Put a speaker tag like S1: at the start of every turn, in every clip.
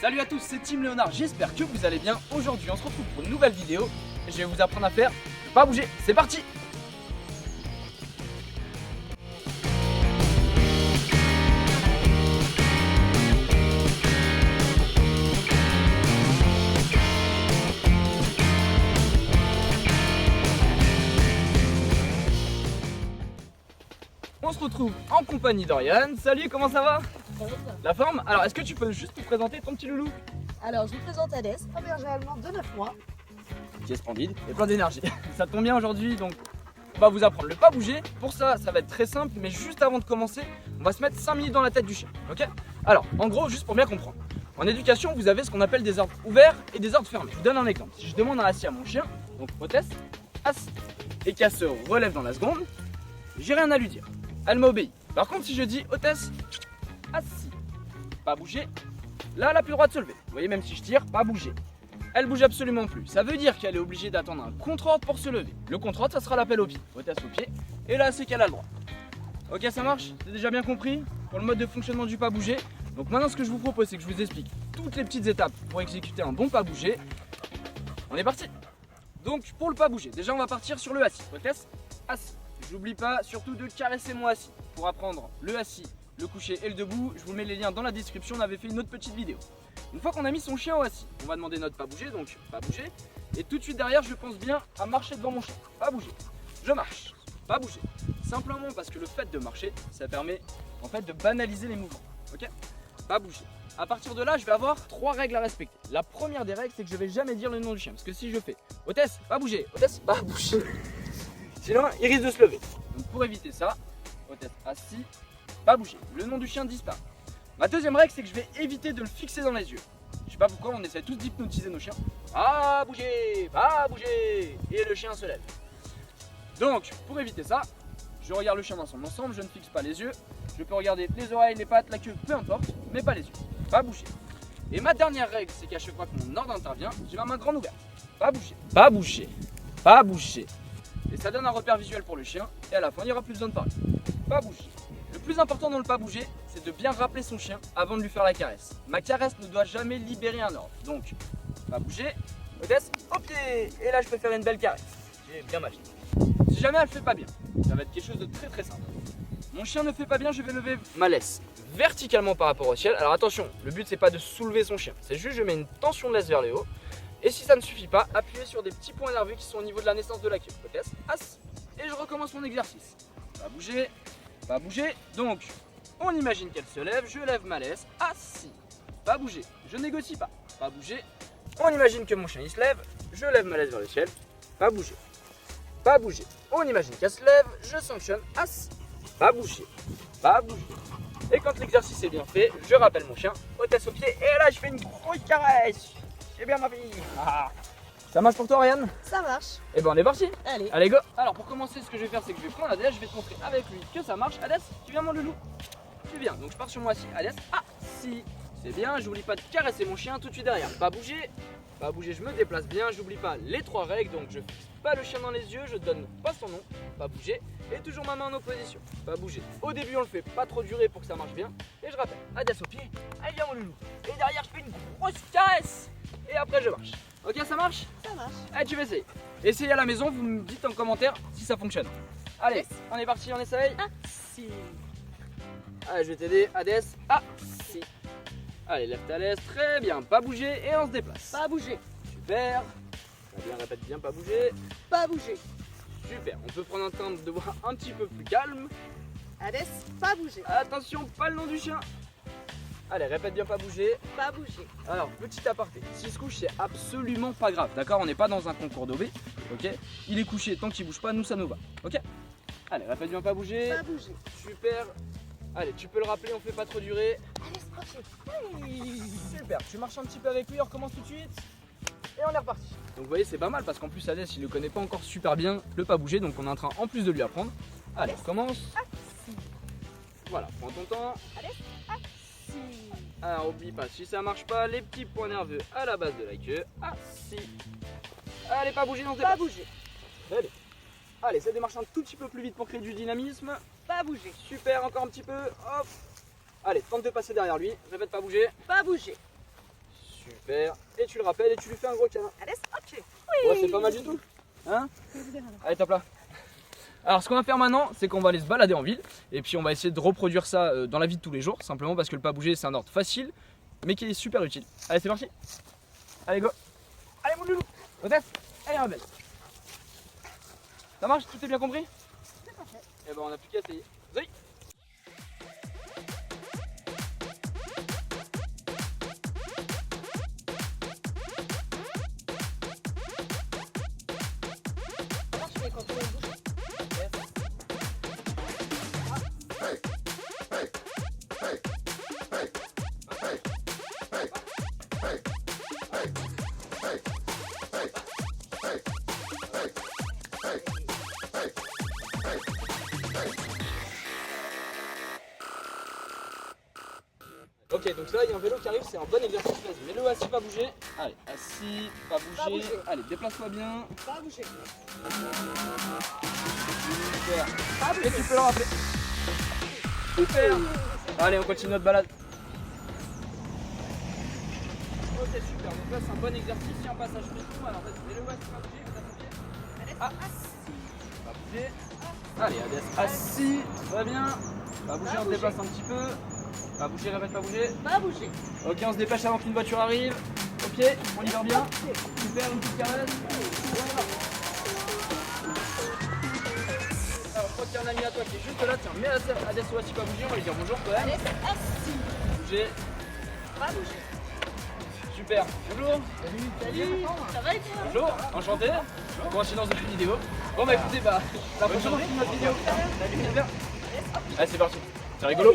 S1: Salut à tous, c'est Team Léonard, j'espère que vous allez bien. Aujourd'hui on se retrouve pour une nouvelle vidéo. Je vais vous apprendre à faire pas bouger, c'est parti. On se retrouve en compagnie d'Oriane. Salut, comment ça va? La forme? Alors est-ce que tu peux juste nous présenter ton petit loulou?
S2: Alors, je vous présente Hadès, un berger allemand de 9 mois.
S1: Qui est splendide et plein d'énergie. Ça tombe bien aujourd'hui, donc on va vous apprendre le pas bouger. Pour ça, ça va être très simple, mais juste avant de commencer, on va se mettre 5 minutes dans la tête du chien, ok? Alors, en gros, juste pour bien comprendre, en éducation, vous avez ce qu'on appelle des ordres ouverts et des ordres fermés. Je vous donne un exemple. Si je demande un assis à mon chien, donc hôtesse, assis, et qu'elle se relève dans la seconde, j'ai rien à lui dire. Elle m'obéit. Par contre, si je dis hôtesse, assis, pas bouger, là, elle n'a plus le droit de se lever. Vous voyez, même si je tire, pas bouger. Elle bouge absolument plus. Ça veut dire qu'elle est obligée d'attendre un contre-ordre pour se lever. Le contre-ordre, ça sera l'appel au pied. Hôtesse au pied. Et là, c'est qu'elle a le droit. Ok, ça marche? C'est déjà bien compris pour le mode de fonctionnement du pas bouger. Donc maintenant, ce que je vous propose, c'est que je vous explique toutes les petites étapes pour exécuter un bon pas bouger. On est parti. Donc, pour le pas bouger, déjà, on va partir sur le assis. Hôtesse, assis. J'oublie pas surtout de caresser mon assis. Pour apprendre le assis, le coucher et le debout, je vous mets les liens dans la description. On avait fait une autre petite vidéo. Une fois qu'on a mis son chien au assis, on va demander notre pas bouger, donc pas bouger. Et tout de suite derrière, je pense bien à marcher devant mon chien. Pas bouger. Je marche. Pas bouger. Simplement parce que le fait de marcher, ça permet en fait de banaliser les mouvements. Ok? Pas bouger. À partir de là, je vais avoir 3 règles à respecter. La première des règles, c'est que je vais jamais dire le nom du chien. Parce que si je fais hôtesse, pas bouger, hôtesse, pas bouger. Sinon, il risque de se lever. Donc pour éviter ça, hôtesse assis, pas bouger. Le nom du chien disparaît. Ma deuxième règle, c'est que je vais éviter de le fixer dans les yeux. Je sais pas pourquoi, on essaie tous d'hypnotiser nos chiens. Pas bouger, pas bouger. Et le chien se lève. Donc, pour éviter ça, je regarde le chien dans son ensemble, je ne fixe pas les yeux. Je peux regarder les oreilles, les pattes, la queue, peu importe, mais pas les yeux. Pas bouger. Et ma dernière règle, c'est qu'à chaque fois que mon ordre intervient, j'ai ma main grande ouverte. Pas bouger, pas bouger, pas bouger. Et ça donne un repère visuel pour le chien. Et à la fin, il n'y aura plus besoin de parler. Pas bouger. Le plus important dans le pas bouger, c'est de bien rappeler son chien avant de lui faire la caresse. Ma caresse ne doit jamais libérer un ordre. Donc, pas bouger, hôtesse, au pied. Et là, je peux faire une belle caresse. J'ai bien magique. Si jamais elle ne fait pas bien, ça va être quelque chose de très très simple. Mon chien ne fait pas bien, je vais lever ma laisse verticalement par rapport au ciel. Alors attention, le but c'est pas de soulever son chien. C'est juste je mets une tension de laisse vers le haut. Et si ça ne suffit pas, appuyez sur des petits points nerveux qui sont au niveau de la naissance de la queue. Hôtesse, assis. Et je recommence mon exercice. Pas bouger. Pas bouger, donc on imagine qu'elle se lève, je lève ma laisse, assis, pas bouger, je négocie pas, pas bouger, on imagine que mon chien il se lève, je lève ma laisse vers le ciel, pas bouger, pas bouger, on imagine qu'elle se lève, je sanctionne, assis, pas bouger, pas bouger, et quand l'exercice est bien fait, je rappelle mon chien, hôtesse au pied, et là je fais une grosse caresse, c'est bien ma fille. Ça marche pour toi, Oriane?
S2: Ça marche.
S1: Et ben on est parti.
S2: Allez.
S1: Go. Alors pour commencer, ce que je vais faire, c'est que je vais prendre Hadès, je vais te montrer avec lui que ça marche. Hadès, tu viens mon loulou? Tu viens. Donc je pars sur moi assis. Hadès, assis. C'est bien, j'oublie pas de caresser mon chien tout de suite derrière. Pas bouger, je me déplace bien, j'oublie pas les 3 règles. Donc je fixe pas le chien dans les yeux, je donne pas son nom, pas bouger. Et toujours ma main en opposition. Pas bouger. Au début on le fait pas trop durer pour que ça marche bien. Et je rappelle, Hadès au pied, allez viens mon loulou. Et derrière je fais une grosse caresse. Et après je marche. Ok, ça marche?
S2: Ça marche.
S1: Allez, tu vas essayer. Essayez à la maison, vous me dites en commentaire si ça fonctionne. Allez,
S2: Yes.
S1: on est parti, on essaye.
S2: Si.
S1: Allez, je vais t'aider. Hadès, assis. Allez, lève ta laisse, très bien. Pas bouger et on se déplace.
S2: Pas bouger.
S1: Super. Très bien, répète bien, pas bouger.
S2: Pas bouger.
S1: Super, on peut prendre un temps de voix un petit peu plus calme.
S2: Hadès, pas bouger.
S1: Attention, pas le nom du chien. Allez, répète bien, pas bouger.
S2: Pas bouger.
S1: Alors, petit aparté, s'il se couche, c'est absolument pas grave, d'accord? On n'est pas dans un concours d'OB, ok? Il est couché, tant qu'il bouge pas, nous ça nous va, ok? Allez, répète bien, pas bouger.
S2: Pas bouger.
S1: Super. Allez, tu peux le rappeler, on fait pas trop durer.
S2: Allez, se projeter.
S1: Super, tu marches un petit peu avec lui, on recommence tout de suite. Et on est reparti. Donc vous voyez, c'est pas mal parce qu'en plus, Hadès, il ne connaît pas encore super bien le pas bouger, donc on est en train en plus de lui apprendre. Allez, on commence. Voilà, prends ton temps.
S2: Si.
S1: Alors, oublie pas, si ça marche pas, les petits points nerveux à la base de la queue. Assis. Allez, pas bouger dans tes
S2: Pas
S1: pas.
S2: bouger.
S1: Très bien. Allez, essaie de marcher un tout petit peu plus vite pour créer du dynamisme.
S2: Pas bouger.
S1: Super, encore un petit peu. Hop. Allez, tente de passer derrière lui. Répète, pas bouger.
S2: Pas bouger.
S1: Super. Et tu le rappelles et tu lui fais un gros câlin.
S2: Alice, ok.
S1: Ouais, c'est pas mal du tout. Hein? Allez, top là. Alors ce qu'on va faire maintenant, c'est qu'on va aller se balader en ville et puis on va essayer de reproduire ça dans la vie de tous les jours, simplement parce que le pas bouger c'est un ordre facile mais qui est super utile. Allez, c'est parti. Allez, go. Allez, mon loulou. Au test. Allez, rebelle. Ça marche? Tout est bien compris?
S2: C'est parfait.
S1: Et ben on a plus qu'à essayer. Oui.
S2: Comment tu fais quand on bouge?
S1: Ok, donc là il y a un vélo qui arrive, c'est un bon exercice. Vas-y, mets-le assis, pas bouger. Allez, assis, pas
S2: Pas
S1: bouger.
S2: bouger.
S1: Allez, déplace-toi bien.
S2: Pas bouger.
S1: Super. Et tu peux le rappeler. Super. Allez, on continue notre balade. Ok, super. Donc là c'est un bon exercice. Si on passe à chemin tout, alors vas-y, mets-le assis, pas bouger.
S2: Alice,
S1: Ah.
S2: assis.
S1: Pas bouger. Allez, Adès, assis. Très bien. Pas bouger, on se déplace un petit peu. Pas bouger, répète, pas bouger.
S2: Pas bouger.
S1: Ok, on se dépêche avant qu'une voiture arrive. Au pied, on libère bien.
S2: Ok.
S1: Super, une petite caresse. Alors, je crois qu'il y a un ami à toi qui est juste là. Tiens, mets Adès ou assis, pas bouger. On va lui dire bonjour quand même.
S2: Alice, assis.
S1: Bouger.
S2: Pas bouger.
S1: Super. Bonjour.
S2: Salut. Ça va et toi?
S1: Bonjour. Enchanté. Bon, je suis dans une vidéo. Bon, bah écoutez, bah, la prochaine fois, notre vidéo. Salut, super. Allez, c'est parti. C'est rigolo.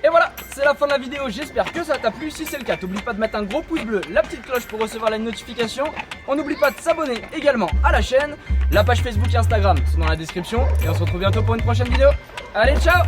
S1: Et voilà, c'est la fin de la vidéo, j'espère que ça t'a plu. Si c'est le cas, n'oublie pas de mettre un gros pouce bleu, la petite cloche pour recevoir la notification. On n'oublie pas de s'abonner également à la chaîne. La page Facebook et Instagram sont dans la description. Et on se retrouve bientôt pour une prochaine vidéo. Allez, ciao!